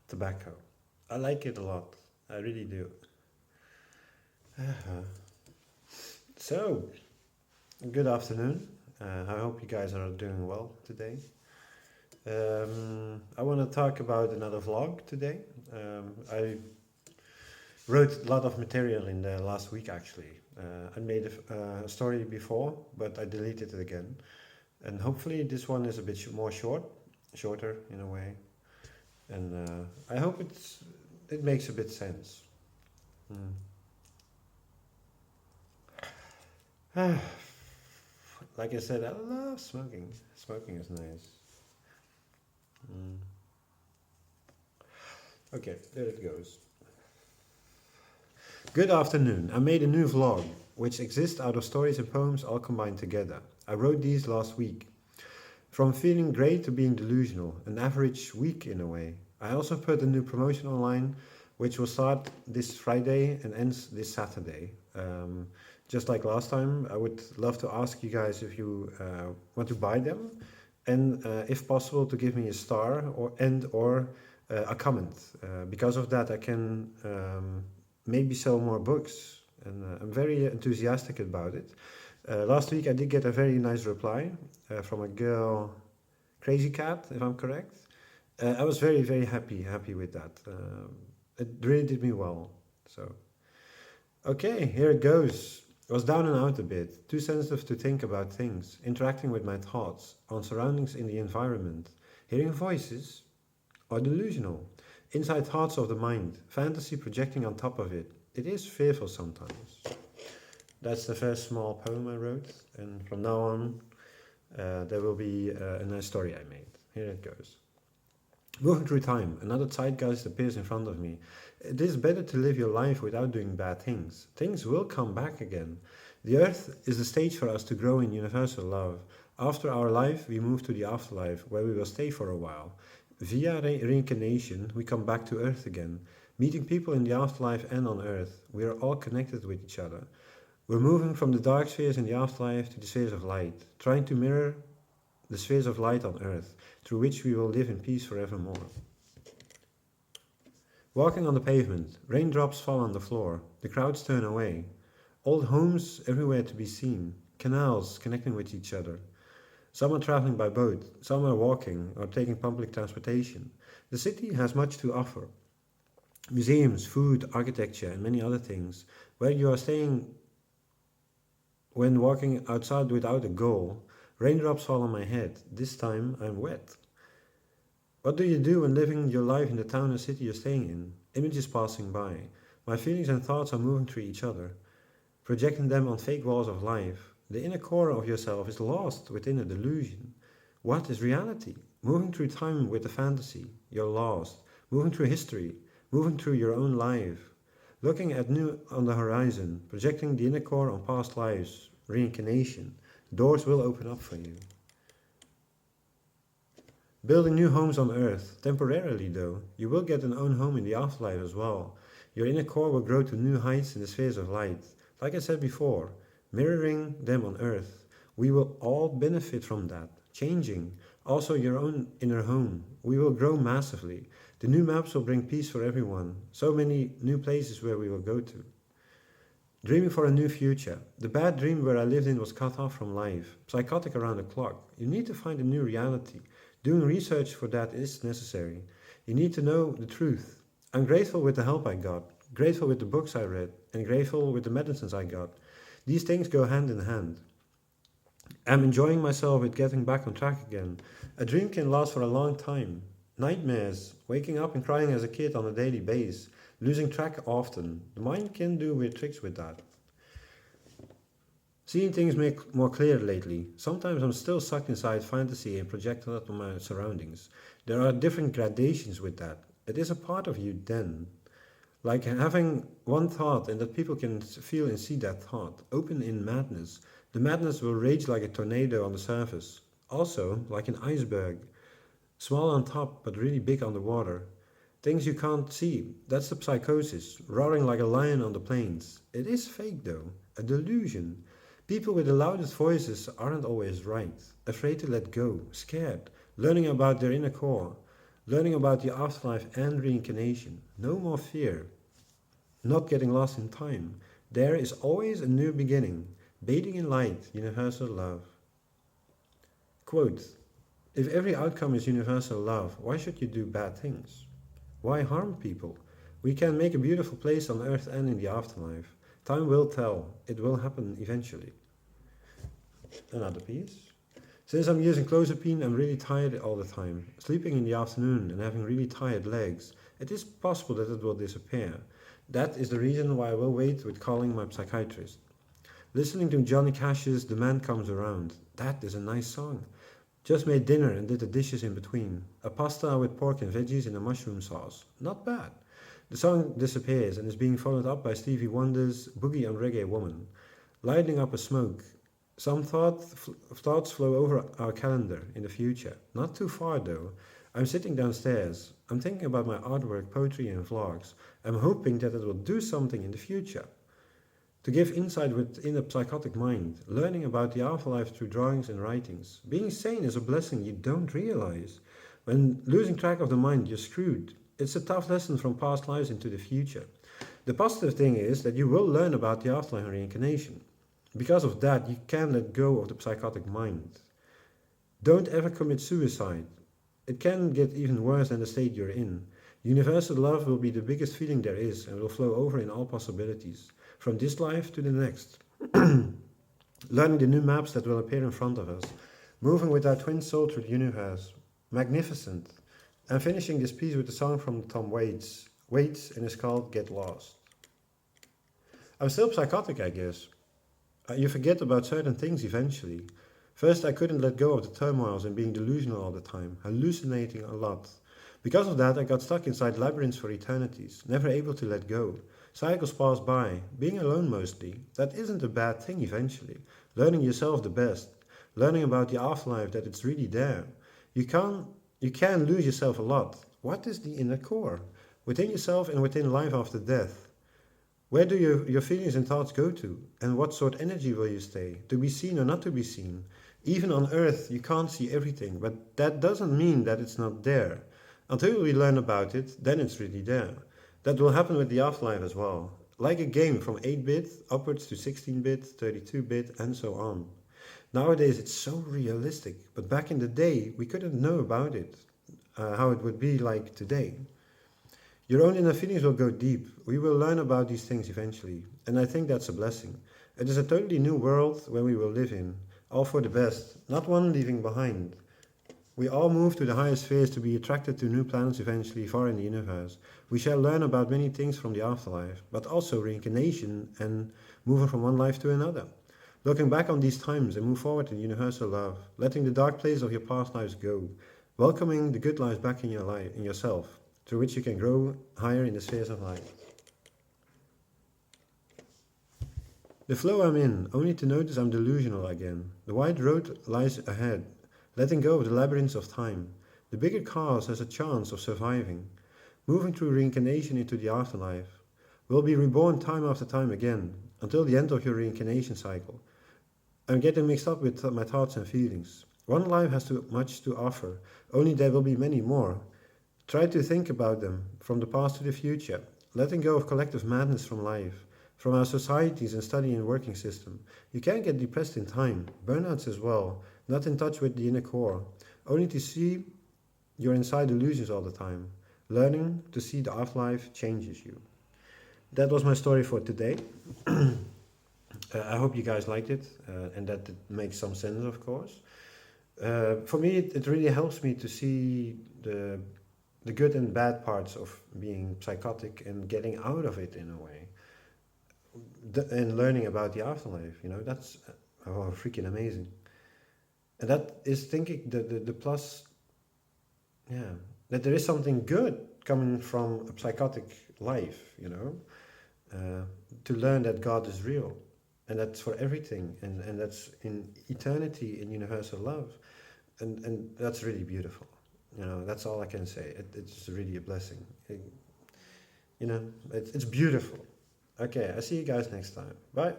tobacco. I like it a lot. I really do. Uh-huh. So, good afternoon. I hope you guys are doing well today. I want to talk about another vlog today. I wrote a lot of material in the last week actually. I made a story before, but I deleted it again. And hopefully this one is a bit more shorter in a way. And I hope it makes a bit sense. Mm. Like I said, I love smoking. Smoking is nice. Mm. Okay, there it goes. Good afternoon. I made a new vlog, which exists out of stories and poems all combined together. I wrote these last week. From feeling great to being delusional, an average week in a way. I also put a new promotion online, which will start this Friday and ends this Saturday. Just like last time, I would love to ask you guys if you want to buy them, and if possible, to give me a star or a comment. Because of that, I can maybe sell more books, and I'm very enthusiastic about it. Last week, I did get a very nice reply from a girl, Crazy Cat, if I'm correct. I was very happy with that. It really did me well. So, okay, here it goes. I was down and out a bit, too sensitive to think about things, interacting with my thoughts, on surroundings in the environment, hearing voices, or delusional, inside thoughts of the mind, fantasy projecting on top of it. It is fearful sometimes. That's the first small poem I wrote, and from now on, there will be a nice story I made. Here it goes. Moving through time, another zeitgeist appears in front of me. It is better to live your life without doing bad things. Things will come back again. The earth is the stage for us to grow in universal love. After our life, we move to the afterlife, where we will stay for a while. Via reincarnation, we come back to earth again. Meeting people in the afterlife and on earth, we are all connected with each other. We're moving from the dark spheres in the afterlife to the spheres of light, trying to mirror the spheres of light on earth, through which we will live in peace forevermore. Walking on the pavement, raindrops fall on the floor, the crowds turn away. Old homes everywhere to be seen, canals connecting with each other. Some are traveling by boat, some are walking or taking public transportation. The city has much to offer. Museums, food, architecture, and many other things, where you are staying when walking outside without a goal. Raindrops fall on my head. This time I'm wet. What do you do when living your life in the town or city you're staying in? Images passing by. My feelings and thoughts are moving through each other, projecting them on fake walls of life. The inner core of yourself is lost within a delusion. What is reality? Moving through time with a fantasy. You're lost. Moving through history. Moving through your own life. Looking at new on the horizon. Projecting the inner core on past lives. Reincarnation. Doors will open up for you. Building new homes on earth, temporarily though. You will get an own home in the afterlife as well. Your inner core will grow to new heights in the spheres of light. Like I said before, mirroring them on earth. We will all benefit from that, changing. Also your own inner home. We will grow massively. The new maps will bring peace for everyone. So many new places where we will go to. Dreaming for a new future. The bad dream where I lived in was cut off from life. Psychotic around the clock. You need to find a new reality. Doing research for that is necessary. You need to know the truth. I'm grateful with the help I got. Grateful with the books I read. And grateful with the medicines I got. These things go hand in hand. I'm enjoying myself with getting back on track again. A dream can last for a long time. Nightmares. Waking up and crying as a kid on a daily basis. Losing track often. The mind can do weird tricks with that. Seeing things more clear lately. Sometimes I'm still sucked inside fantasy and project that on my surroundings. There are different gradations with that. It is a part of you then. Like having one thought and that people can feel and see that thought. Open in madness. The madness will rage like a tornado on the surface. Also, like an iceberg. Small on top, but really big on the water. Things you can't see. That's the psychosis. Roaring like a lion on the plains. It is fake though. A delusion. People with the loudest voices aren't always right. Afraid to let go. Scared. Learning about their inner core. learning about the afterlife and reincarnation. No more fear, not getting lost in time. There is always a new beginning, bathing in light, universal love. Quote, if every outcome is universal love, why should you do bad things? Why harm people? We can make a beautiful place on earth and in the afterlife. Time will tell. It will happen eventually. Another piece. Since I'm using clozapine, I'm really tired all the time. Sleeping in the afternoon and having really tired legs. It is possible that it will disappear. That is the reason why I will wait with calling my psychiatrist. Listening to Johnny Cash's The Man Comes Around. That is a nice song. Just made dinner and did the dishes in between. A pasta with pork and veggies in a mushroom sauce. Not bad. The song disappears and is being followed up by Stevie Wonder's Boogie on Reggae Woman. Lighting up a smoke. Some thoughts flow over our calendar in the future. Not too far though. I'm sitting downstairs. I'm thinking about my artwork, poetry and vlogs. I'm hoping that it will do something in the future. To give insight within a psychotic mind, learning about the afterlife through drawings and writings. Being sane is a blessing you don't realize. When losing track of the mind, you're screwed. It's a tough lesson from past lives into the future. The positive thing is that you will learn about the afterlife and reincarnation. Because of that, you can let go of the psychotic mind. Don't ever commit suicide. It can get even worse than the state you're in. Universal love will be the biggest feeling there is and will flow over in all possibilities, from this life to the next. Learning the new maps that will appear in front of us, moving with our twin soul through the universe. Magnificent. And finishing this piece with a song from Tom Waits, and it's called Get Lost. I'm still psychotic, I guess. You forget about certain things eventually. First, I couldn't let go of the turmoils and being delusional all the time, hallucinating a lot. Because of that, I got stuck inside labyrinths for eternities, never able to let go. Cycles pass by, being alone mostly. That isn't a bad thing eventually. Learning yourself the best. Learning about the afterlife, that it's really there. You can lose yourself a lot. What is the inner core? Within yourself and within life after death. Where do your feelings and thoughts go to? And what sort of energy will you stay? To be seen or not to be seen? Even on earth, you can't see everything, but that doesn't mean that it's not there. Until we learn about it, then it's really there. That will happen with the afterlife as well. Like a game from 8-bit upwards to 16-bit, 32-bit and so on. Nowadays it's so realistic, but back in the day we couldn't know about it, how it would be like today. Your own inner feelings will go deep. We will learn about these things eventually, and I think that's a blessing. It is a totally new world where we will live in, all for the best, not one leaving behind. We all move to the higher spheres to be attracted to new planets eventually far in the universe. We shall learn about many things from the afterlife, but also reincarnation and moving from one life to another. Looking back on these times and move forward in universal love, letting the dark places of your past lives go, welcoming the good lives back in your life, in yourself, through which you can grow higher in the spheres of life. The flow I'm in, only to notice I'm delusional again. The wide road lies ahead, letting go of the labyrinths of time. The bigger cause has a chance of surviving. Moving through reincarnation into the afterlife. We'll be reborn time after time again, until the end of your reincarnation cycle. I'm getting mixed up with my thoughts and feelings. One life has too much to offer, only there will be many more. Try to think about them, from the past to the future, letting go of collective madness from life, from our societies and study and working system. You can get depressed in time, burnouts as well, not in touch with the inner core, only to see you're inside illusions all the time. Learning to see the afterlife changes you. That was my story for today. I hope you guys liked it, and that it makes some sense, of course. For me, it really helps me to see the good and bad parts of being psychotic and getting out of it in a way. And learning about the afterlife, that's freaking amazing. And that is thinking the plus, that there is something good coming from a psychotic life, to learn that God is real. And that's for everything, and that's in eternity, in universal love. And that's really beautiful. That's all I can say. It's really a blessing. It's beautiful. Okay, I see you guys next time. Bye.